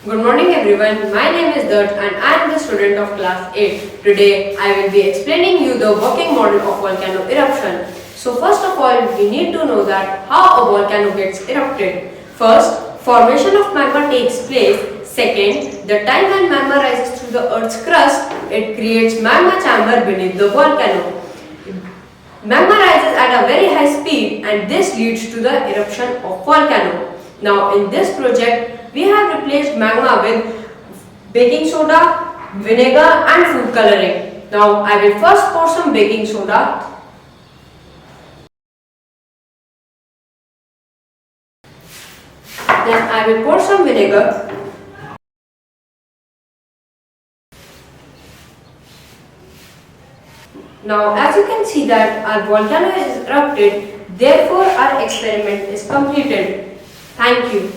Good morning everyone, my name is Dart and I am the student of class 8. Today I will be explaining you the working model of volcano eruption. So first of all, we need to know that how a volcano gets erupted. First, formation of magma takes place. Second, the time when magma rises through the earth's crust, it creates magma chamber beneath the volcano. Magma rises at a very high speed and this leads to the eruption of volcano. Now in this project, we have replaced magma with baking soda, vinegar and food coloring. Now I will first pour some baking soda. Then I will pour some vinegar. Now as you can see that our volcano is erupted, therefore our experiment is completed. Thank you.